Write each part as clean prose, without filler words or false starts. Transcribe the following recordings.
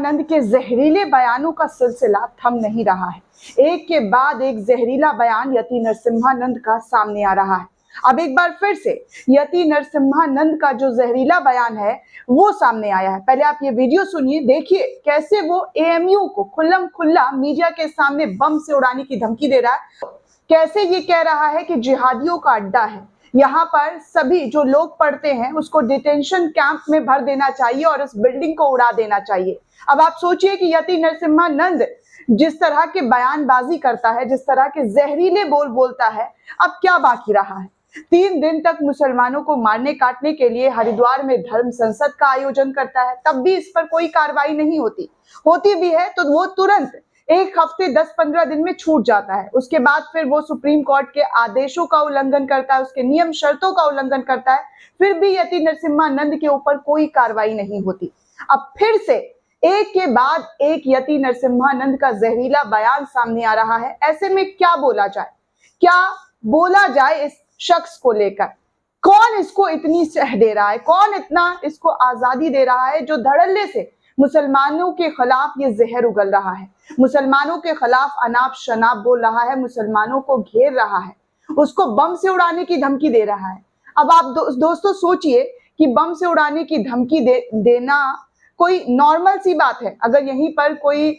आनंद के जहरीले बयानों का सिलसिला थम नहीं रहा है। एक के बाद एक जहरीला बयान यति नरसिम्हानंद का सामने आ रहा है। अब एक बार फिर से यति नरसिम्हानंद का जो जहरीला बयान है वो सामने आया है। पहले आप ये वीडियो सुनिए, देखिए कैसे वो एएमयू को खुल्लम खुल्ला मीडिया के सामने बम से उड़ाने की धमकी दे रहा है। कैसे ये कह रहा है कि जिहादियों का अड्डा है, यहाँ पर सभी जो लोग पढ़ते हैं उसको डिटेंशन कैंप में भर देना चाहिए और इस बिल्डिंग को उड़ा देना चाहिए। अब आप सोचिए कि यति नरसिम्हानंद जिस तरह के बयानबाजी करता है, जिस तरह के जहरीले बोल बोलता है, अब क्या बाकी रहा है। 3 दिन तक मुसलमानों को मारने काटने के लिए हरिद्वार में धर्म संसद का आयोजन करता है, तब भी इस पर कोई कार्रवाई नहीं होती भी है तो वो तुरंत 1 हफ्ते 10-15 दिन में छूट जाता है। उसके बाद फिर वो सुप्रीम कोर्ट के आदेशों का उल्लंघन करता है, उसके नियम शर्तों का उल्लंघन करता है, फिर भी यति नरसिम्हानंद के ऊपर कोई कार्रवाई नहीं होती। अब फिर से एक के बाद एक यति नरसिम्हानंद का जहरीला बयान सामने आ रहा है। ऐसे में क्या बोला जाए इस शख्स को लेकर? कौन इसको इतनी सह दे रहा है, कौन इतना इसको आजादी दे रहा है जो धड़ल्ले से मुसलमानों के खिलाफ ये जहर उगल रहा है, मुसलमानों के खिलाफ अनाप शनाप बोल रहा है, मुसलमानों को घेर रहा है, उसको बम से उड़ाने की धमकी दे रहा है। अब आप दोस्तों सोचिए कि बम से उड़ाने की धमकी देना कोई नॉर्मल सी बात है। अगर यहीं पर कोई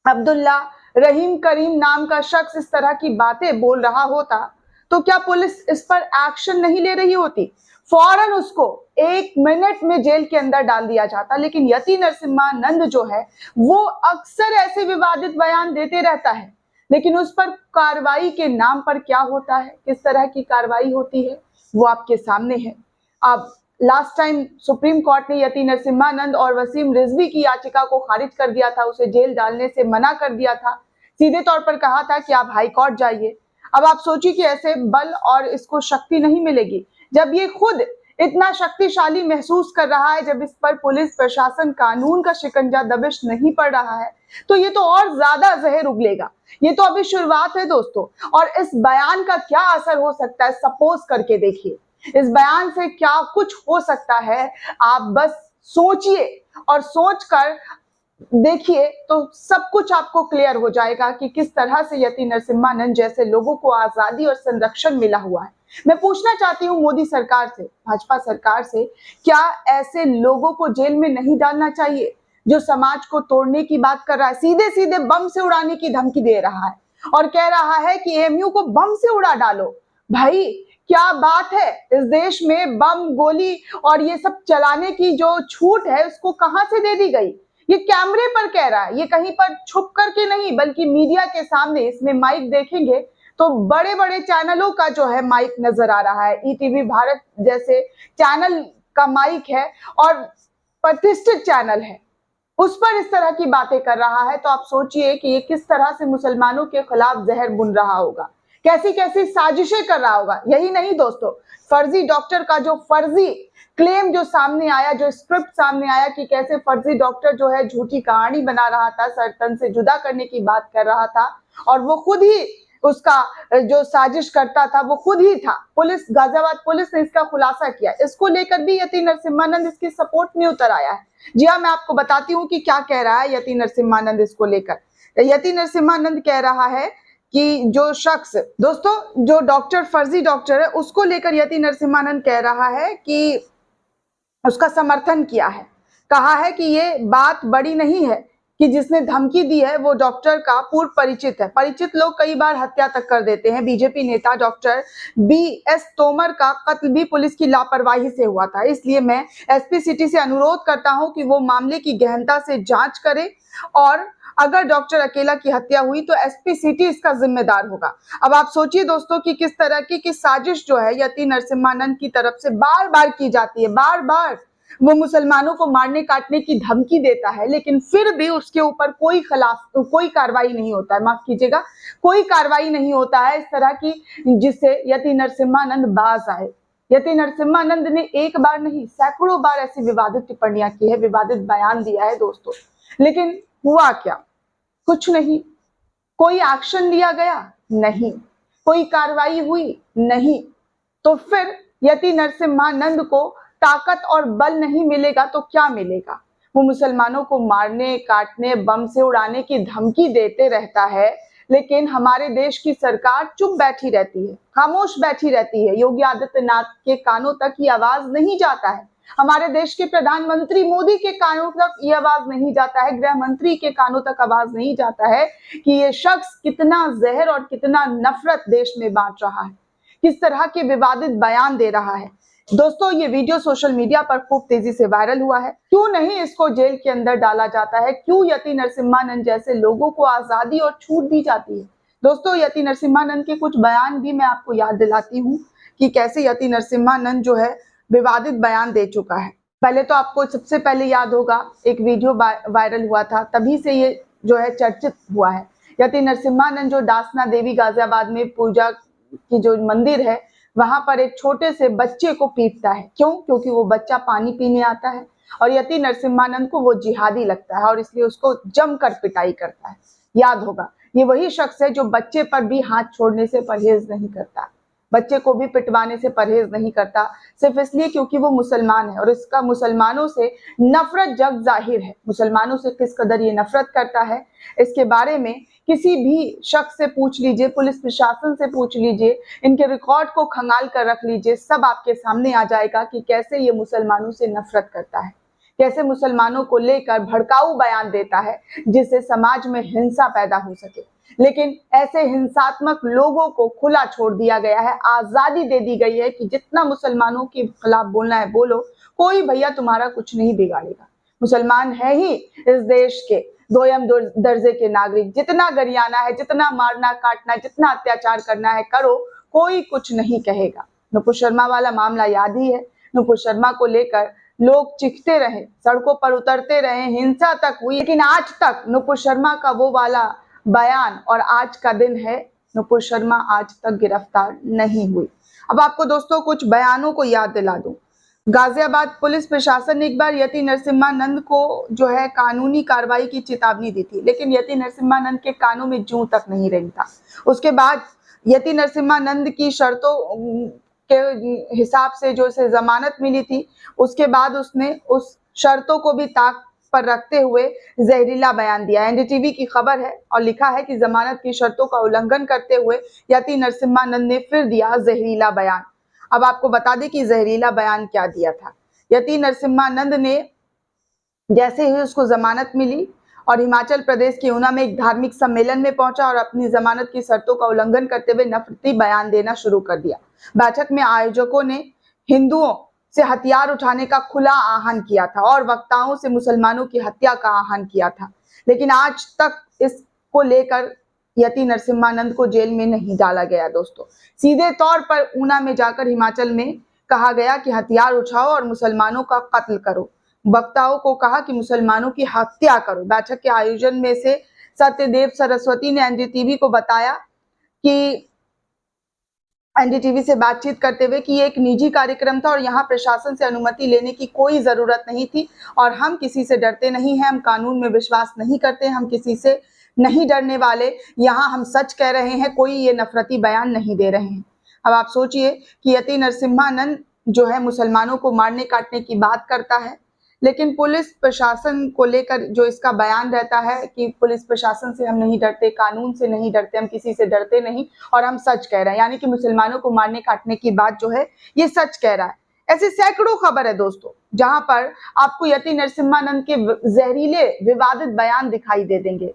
अब्दुल्ला रहीम करीम नाम का शख्स इस तरह की बातें बोल रहा होता तो क्या पुलिस इस पर एक्शन नहीं ले रही होती? फौरन उसको 1 मिनट में जेल के अंदर डाल दिया जाता। लेकिन यति नरसिम्हानंद जो है वो अक्सर ऐसे विवादित बयान देते रहता है, लेकिन उस पर कार्रवाई के नाम पर क्या होता है, किस तरह की कार्रवाई होती है वो आपके सामने है। अब लास्ट टाइम सुप्रीम कोर्ट ने यति नरसिम्हानंद और वसीम रिजवी की याचिका को खारिज कर दिया था, उसे जेल डालने से मना कर दिया था, सीधे तौर पर कहा था कि आप हाई कोर्ट जाइए। अब आप सोचिए कि ऐसे बल और इसको शक्ति नहीं मिलेगी जब ये खुद इतना शक्तिशाली महसूस कर रहा है, जब इस पर पुलिस प्रशासन कानून का शिकंजा दबिश नहीं पड़ रहा है, तो ये तो और ज्यादा जहर उगलेगा। ये तो अभी शुरुआत है दोस्तों, और इस बयान का क्या असर हो सकता है सपोज करके देखिए, इस बयान से क्या कुछ हो सकता है आप बस सोचिए और सोचकर देखिए तो सब कुछ आपको क्लियर हो जाएगा कि किस तरह से यति नरसिम्हानंद जैसे लोगों को आजादी और संरक्षण मिला हुआ है। मैं पूछना चाहती हूँ मोदी सरकार से, भाजपा सरकार से, क्या ऐसे लोगों को जेल में नहीं डालना चाहिए जो समाज को तोड़ने की बात कर रहा है, सीधे सीधे बम से उड़ाने की धमकी दे रहा है और कह रहा है कि एएमयू को बम से उड़ा डालो। भाई क्या बात है, इस देश में बम गोली और ये सब चलाने की जो छूट है उसको कहां से दे दी गई? ये कैमरे पर कह रहा है, ये कहीं पर छुप करके नहीं बल्कि मीडिया के सामने। इसमें माइक देखेंगे तो बड़े बड़े चैनलों का जो है माइक नजर आ रहा है, ईटीवी भारत जैसे चैनल का माइक है और प्रतिष्ठित चैनल है, उस पर इस तरह की बातें कर रहा है। तो आप सोचिए कि ये किस तरह से मुसलमानों के खिलाफ जहर बुन रहा होगा, कैसी कैसी साजिशें कर रहा होगा। यही नहीं दोस्तों, फर्जी डॉक्टर का जो फर्जी क्लेम जो सामने आया, जो स्क्रिप्ट सामने आया कि कैसे फर्जी डॉक्टर जो है झूठी कहानी बना रहा था, सरतन से जुदा करने की बात कर रहा था और वो खुद ही उसका जो साजिश करता था वो खुद ही था। पुलिस, गाजियाबाद पुलिस ने इसका खुलासा किया। इसको लेकर भी यति नरसिम्हानंद इसकी सपोर्ट में उतर आया है। जी हाँ, मैं आपको बताती हूँ कि क्या कह रहा है यति नरसिम्हानंद इसको लेकर। यति नरसिम्हानंद कह रहा है कि जो शख्स, दोस्तों जो डॉक्टर फर्जी डॉक्टर है उसको लेकर यति नरसिम्हानंद कह रहा है कि उसका समर्थन किया है, कहा है कि ये बात बड़ी नहीं है कि जिसने धमकी दी है वो डॉक्टर का पूर्व परिचित है। परिचित लोग कई बार हत्या तक कर देते हैं। बीजेपी नेता डॉक्टर BS तोमर का कत्ल भी पुलिस की लापरवाही से हुआ था, इसलिए मैं एसपी सिटी से अनुरोध करता हूं कि वो मामले की गहनता से जांच करे और अगर डॉक्टर अकेला की हत्या हुई तो एसपी सिटी इसका जिम्मेदार होगा। अब आप सोचिए दोस्तों कि किस तरह की साजिश जो है यति नरसिम्हानंद की तरफ से बार बार की जाती है। बार बार वो मुसलमानों को मारने काटने की धमकी देता है, लेकिन फिर भी उसके ऊपर कोई कार्रवाई नहीं होता है। माफ कीजिएगा, कोई कार्रवाई नहीं होता है इस तरह की जिससे यति नरसिम्हानंद बाज आए। यति नरसिम्हानंद ने एक बार नहीं सैकड़ों बार ऐसी विवादित टिप्पणियां की है, विवादित बयान दिया है दोस्तों, लेकिन हुआ क्या? कुछ नहीं। कोई एक्शन लिया गया? नहीं। कोई कार्रवाई हुई? नहीं। तो फिर यति नरसिम्हानंद को ताकत और बल नहीं मिलेगा तो क्या मिलेगा? वो मुसलमानों को मारने, काटने, बम से उड़ाने की धमकी देते रहता है, लेकिन हमारे देश की सरकार चुप बैठी रहती है, खामोश बैठी रहती है। योगी आदित्यनाथ के कानों तक ये आवाज नहीं जाता है, हमारे देश के प्रधानमंत्री मोदी के कानों तक ये आवाज नहीं जाता है, गृह मंत्री के कानों तक आवाज नहीं जाता है कि ये शख्स कितना जहर और कितना नफरत देश में बांट रहा है, किस तरह के विवादित बयान दे रहा है। दोस्तों, ये वीडियो सोशल मीडिया पर खूब तेजी से वायरल हुआ है। क्यों नहीं इसको जेल के अंदर डाला जाता है? क्यों यति नरसिम्हानंद जैसे लोगों को आजादी और छूट दी जाती है? दोस्तों, यति नरसिम्हानंद के कुछ बयान भी मैं आपको याद दिलाती हूँ कि कैसे यति नरसिम्हानंद जो है विवादित बयान दे चुका है। पहले तो आपको सबसे पहले याद होगा एक वीडियो वायरल हुआ था, तभी से ये जो है चर्चित हुआ है। यति नरसिम्हानंद जो दासना देवी गाजियाबाद में पूजा की जो मंदिर है, वहां पर एक छोटे से बच्चे को पीटता है। क्यों? क्योंकि वो बच्चा पानी पीने आता है और यति नरसिम्हानंद को वो जिहादी लगता है और इसलिए उसको जमकर पिटाई करता है। याद होगा, ये वही शख्स है जो बच्चे पर भी हाथ छोड़ने से परहेज नहीं करता, बच्चे को भी पिटवाने से परहेज नहीं करता, सिर्फ इसलिए क्योंकि वो मुसलमान है और इसका मुसलमानों से नफरत जग जाहिर है। मुसलमानों से किस कदर ये नफरत करता है, इसके बारे में किसी भी शख्स से पूछ लीजिए, पुलिस प्रशासन से पूछ लीजिए, इनके रिकॉर्ड को खंगाल कर रख लीजिए, सब आपके सामने आ जाएगा कि कैसे ये मुसलमानों से नफरत करता है, कैसे मुसलमानों को लेकर भड़काऊ बयान देता है जिससे समाज में हिंसा पैदा हो सके। लेकिन ऐसे हिंसात्मक लोगों को खुला छोड़ दिया गया है, आजादी दे दी गई है कि जितना मुसलमानों के खिलाफ बोलना है बोलो, कोई भैया तुम्हारा कुछ नहीं बिगाड़ेगा। मुसलमान है ही इस देश के दोयम दर्जे के नागरिक, जितना गरियाना है, जितना मारना काटना, जितना अत्याचार करना है करो, कोई कुछ नहीं कहेगा। नुपुर शर्मा वाला मामला याद ही है। नुपुर शर्मा को लेकर लोग चिखते रहे, सड़कों पर उतरते रहे, हिंसा तक हुई, लेकिन आज तक नुपुर शर्मा का वो वाला बयान, और आज का दिन है, नुपुर शर्मा आज तक गिरफ्तार नहीं हुई। अब आपको दोस्तों कुछ बयानों को याद दिला दूं। गाजियाबाद पुलिस प्रशासन ने एक बार यति नरसिम्हानंद को जो है कानूनी कार्रवाई की चेतावनी दी थी, लेकिन यति नरसिम्हानंद के कानों में जूं तक नहीं रही था। उसके बाद यति नरसिम्हानंद की शर्तों के हिसाब से जो उसे जमानत मिली थी, उसके बाद उसने उस शर्तों को भी ताक पर रखते हुए जहरीला बयान दिया। एनडीटीवी की खबर है और लिखा है कि जमानत की शर्तों का उल्लंघन करते हुए यति नरसिम्हानंद ने फिर दिया जहरीला बयान। अब आपको बता दें कि जहरीला बयान क्या दिया था। यति नरसिम्हानंद ने जैसे ही उसको जमानत मिली और हिमाचल प्रदेश के ऊना में एक धार्मिक सम्मेलन में पहुंचा और अपनी जमानत की शर्तों का उल्लंघन करते हुए नफरती बयान देना शुरू कर दिया। बैठक में आयोजकों ने हिंदुओं से हथियार उठाने का खुला आह्वान किया था और वक्ताओं से मुसलमानों की हत्या का आह्वान किया था, लेकिन आज तक इसको लेकर यति नरसिम्हानंद को जेल में नहीं डाला गया। दोस्तों, सीधे तौर पर ऊना में जाकर हिमाचल में कहा गया कि हथियार उठाओ और मुसलमानों का कत्ल करो। वक्ताओं को कहा कि मुसलमानों की हत्या करो। बैठक के आयोजन में से सत्यदेव सरस्वती ने एनडीटीवी को बताया कि एनडीटीवी से बातचीत करते हुए कि ये एक निजी कार्यक्रम था और यहाँ प्रशासन से अनुमति लेने की कोई जरूरत नहीं थी और हम किसी से डरते नहीं हैं, हम कानून में विश्वास नहीं करते, हम किसी से नहीं डरने वाले, यहाँ हम सच कह रहे हैं, कोई ये नफरती बयान नहीं दे रहे हैं। अब आप सोचिए कि यति नरसिम्हानंद जो है मुसलमानों को मारने काटने की बात करता है, लेकिन पुलिस प्रशासन को लेकर जो इसका बयान रहता है कि पुलिस प्रशासन से हम नहीं डरते, कानून से नहीं डरते, हम किसी से डरते नहीं और हम सच कह रहे हैं, यानी कि मुसलमानों को मारने काटने की बात जो है ये सच कह रहा है। ऐसे सैकड़ों खबर है दोस्तों जहां पर आपको यति नरसिम्हानंद के जहरीले विवादित बयान दिखाई दे देंगे।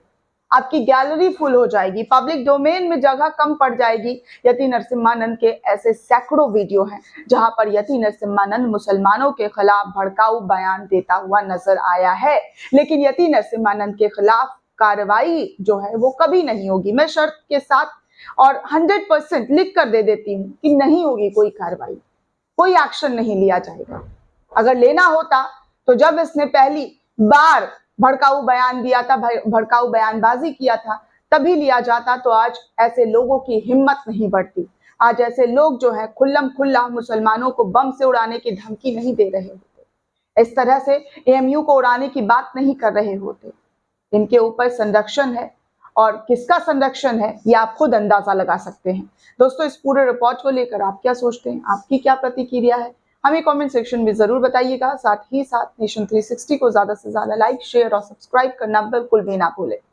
आपकी गैलरी फुल हो जाएगी, पब्लिक डोमेन में जगह कम पड़ जाएगी। यति नरसिम्हानंद के ऐसे सैकड़ों वीडियो हैं जहां पर यति नरसिम्हानंद मुसलमानों के खिलाफ भड़काऊ बयान देता हुआ नजर आया है, लेकिन यति नरसिम्हानंद के खिलाफ कार्रवाई जो है वो कभी नहीं होगी। मैं शर्त के साथ और 100% लिख कर दे देती हूँ कि नहीं होगी कोई कार्रवाई, कोई एक्शन नहीं लिया जाएगा। अगर लेना होता तो जब इसने पहली बार भड़काऊ बयान दिया था, भड़काऊ बयानबाजी किया था, तभी लिया जाता, तो आज ऐसे लोगों की हिम्मत नहीं बढ़ती। आज ऐसे लोग जो है खुल्लम खुल्ला मुसलमानों को बम से उड़ाने की धमकी नहीं दे रहे होते, इस तरह से एएमयू को उड़ाने की बात नहीं कर रहे होते। इनके ऊपर संरक्षण है और किसका संरक्षण है ये आप खुद अंदाजा लगा सकते हैं। दोस्तों, इस पूरे रिपोर्ट को लेकर आप क्या सोचते हैं, आपकी क्या प्रतिक्रिया है, हमें कमेंट सेक्शन में जरूर बताइएगा। साथ ही साथ नेशन 360 को ज्यादा से ज्यादा लाइक, शेयर और सब्सक्राइब करना बिल्कुल भी ना भूलें।